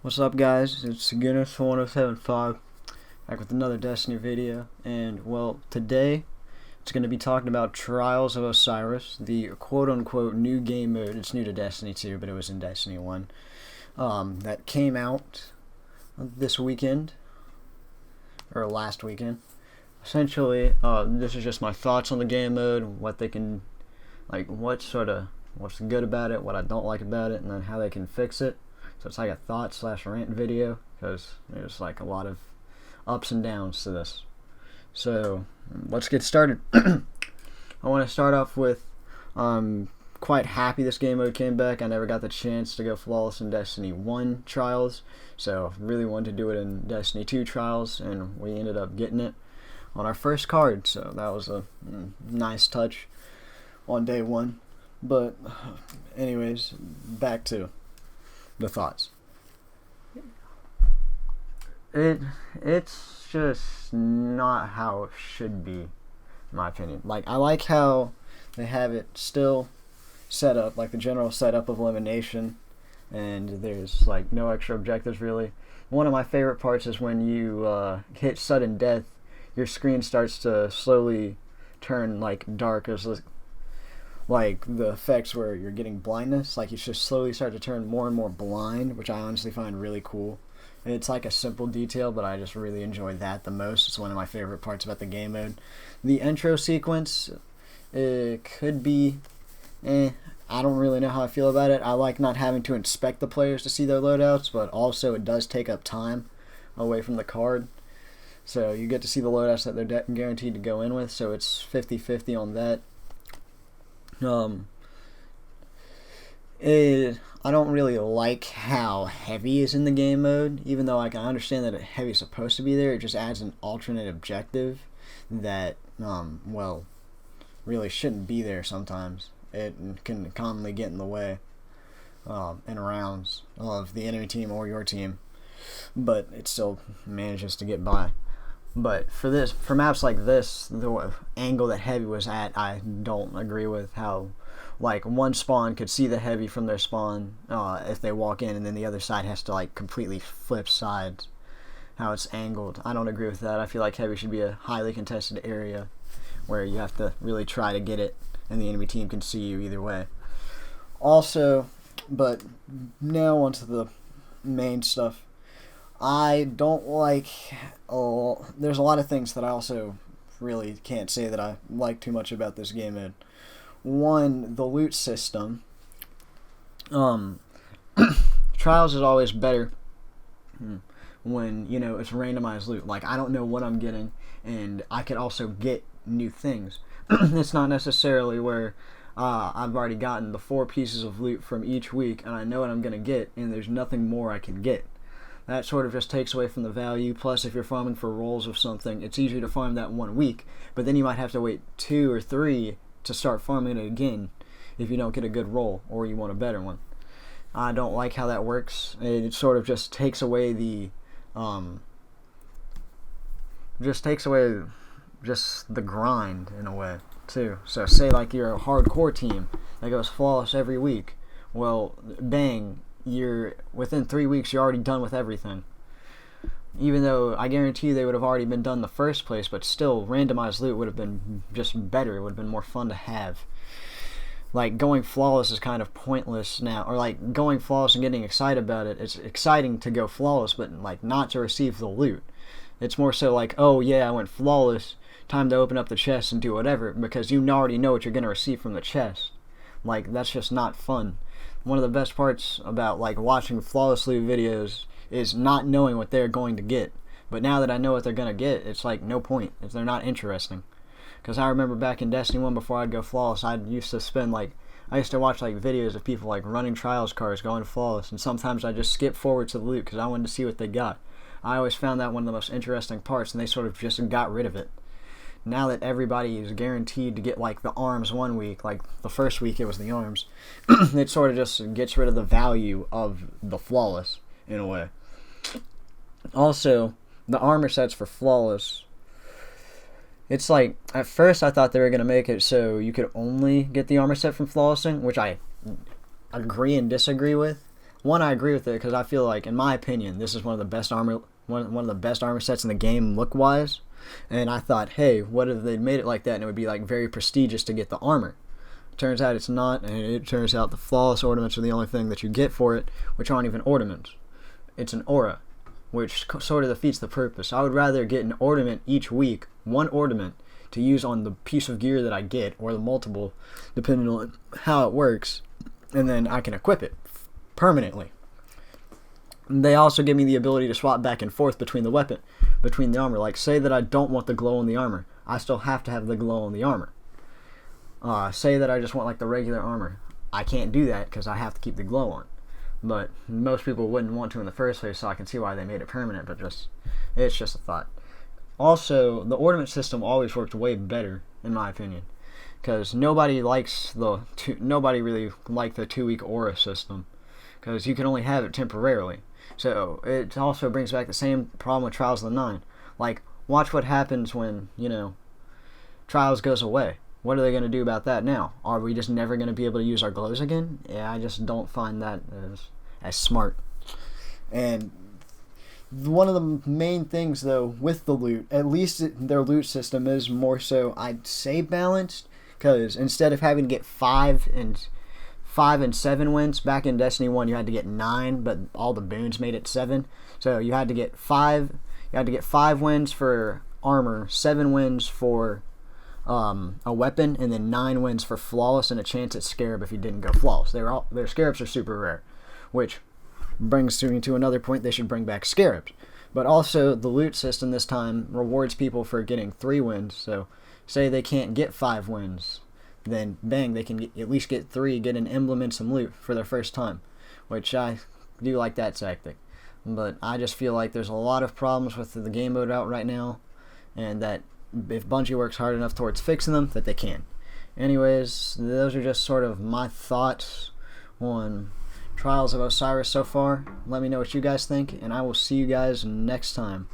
What's up, guys? It's Guinness1075 back with another Destiny video, and well, today it's going to be talking about Trials of Osiris, the quote-unquote new game mode. It's new to Destiny 2, but it was in Destiny 1. That came out this weekend, or last weekend. Essentially, this is just my thoughts on the game mode, what they can, what's good about it, what I don't like about it, and then how they can fix it. So it's like a thought/rant video, because there's like a lot of ups and downs to this. So let's get started. I want to start off with quite happy this game mode came back. I never got the chance to go flawless in Destiny 1 Trials, so really wanted to do it in Destiny 2 Trials, and we ended up getting it on our first card, so that was a nice touch on day one. But anyways, back to the thoughts. It's just not how it should be, in my opinion. Like, I like how they have it still set up, like the general setup of elimination, and there's like no extra objectives really. One of my favorite parts is when you hit sudden death, your screen starts to slowly turn like dark, as like the effects where you're getting blindness, like you just slowly start to turn more and more blind, which I honestly find really cool. And it's like a simple detail, but I just really enjoy that the most. It's one of my favorite parts about the game mode. The intro sequence, it could be I don't really know how I feel about it. I like not having to inspect the players to see their loadouts, but also it does take up time away from the card. So you get to see the loadouts that they're guaranteed to go in with, so it's 50-50 on that. I don't really like how heavy is in the game mode, even though I can understand that heavy is supposed to be there. It just adds an alternate objective that, well, really shouldn't be there sometimes. It can commonly get in the way in rounds of the enemy team or your team, but it still manages to get by. But for maps like this, the angle that heavy was at, I don't agree with. How like one spawn could see the heavy from their spawn if they walk in, and then the other side has to like completely flip sides. How it's angled, I don't agree with that. I feel like heavy should be a highly contested area where you have to really try to get it, and the enemy team can see you either way. Also, but now onto the main stuff. I don't like, there's a lot of things that I also really can't say that I like too much about this game mode. One, the loot system. Trials is always better when, it's randomized loot. Like, I don't know what I'm getting, and I could also get new things. It's not necessarily where I've already gotten the 4 pieces of loot from each week, and I know what I'm going to get, and there's nothing more I can get. That sort of just takes away from the value. Plus, if you're farming for rolls of something, it's easier to farm that 1 week, but then you might have to wait 2 or 3 to start farming it again if you don't get a good roll or you want a better one. I don't like how that works. It sort of just takes away the the grind in a way too. So say like you're a hardcore team that goes flawless every week. Well, bang, you're within 3 weeks you're already done with everything, even though I guarantee you they would have already been done in the first place, but still randomized loot would have been just better. It would have been more fun to have. Like, going flawless is kind of pointless now, or like going flawless and getting excited about it. It's exciting to go flawless, but like not to receive the loot. It's more so like, oh yeah, I went flawless, time to open up the chest and do whatever, because you already know what you're going to receive from the chest. Like, that's just not fun. One of the best parts about like watching flawless loot videos is not knowing what they're going to get. But now that I know what they're going to get, it's like no point if they're not interesting. Because I remember back in Destiny 1, before I'd go flawless, I used to watch like videos of people like running trials cars going flawless, and sometimes I just skip forward to the loot because I wanted to see what they got. I always found that one of the most interesting parts, and they sort of just got rid of it. Now that everybody is guaranteed to get like the arms 1 week, like the first week it was the arms, it sort of just gets rid of the value of the flawless in a way. Also, the armor sets for flawless, it's like, at first I thought they were going to make it so you could only get the armor set from flawlessing, which I agree and disagree with. one, I agree with it because I feel like, in my opinion, this is one of the best armor sets in the game look wise. And I thought, hey, what if they made it like that and it would be like very prestigious to get the armor? Turns out it's not, and it turns out the flawless ornaments are the only thing that you get for it, which aren't even ornaments. It's an aura, which sort of defeats the purpose. I would rather get an ornament each week, one ornament, to use on the piece of gear that I get, or the multiple, depending on how it works, and then I can equip it permanently. They also give me the ability to swap back and forth between the armor. Like, say that I don't want the glow on the armor, I still have to have the glow on the armor. Say that I just want like the regular armor, I can't do that because I have to keep the glow on. But most people wouldn't want to in the first place, so I can see why they made it permanent, but it's just a thought. Also, the ornament system always worked way better, in my opinion, because nobody really liked the 2-week aura system, because you can only have it temporarily. So it also brings back the same problem with Trials of the 9. Like, watch what happens when, Trials goes away. What are they going to do about that now? Are we just never going to be able to use our glows again? Yeah, I just don't find that as smart. And one of the main things, though, with the loot, at least their loot system is more so, I'd say, balanced. Because instead of having to get 5 and 7 wins, back in Destiny 1 you had to get 9, but all the boons made it 7. So you had to get 5 wins for armor, 7 wins for a weapon, and then 9 wins for flawless and a chance at scarab if you didn't go flawless. Their scarabs are super rare, which brings me to another point. They should bring back scarabs. But also the loot system this time rewards people for getting 3 wins. So say they can't get 5 wins, then bang, they can at least get 3, get an emblem and some loot for their first time, which I do like that tactic. But I just feel like there's a lot of problems with the game mode out right now, and that if Bungie works hard enough towards fixing them, that they can. Anyways, those are just sort of my thoughts on Trials of Osiris so far. Let me know what you guys think, and I will see you guys next time.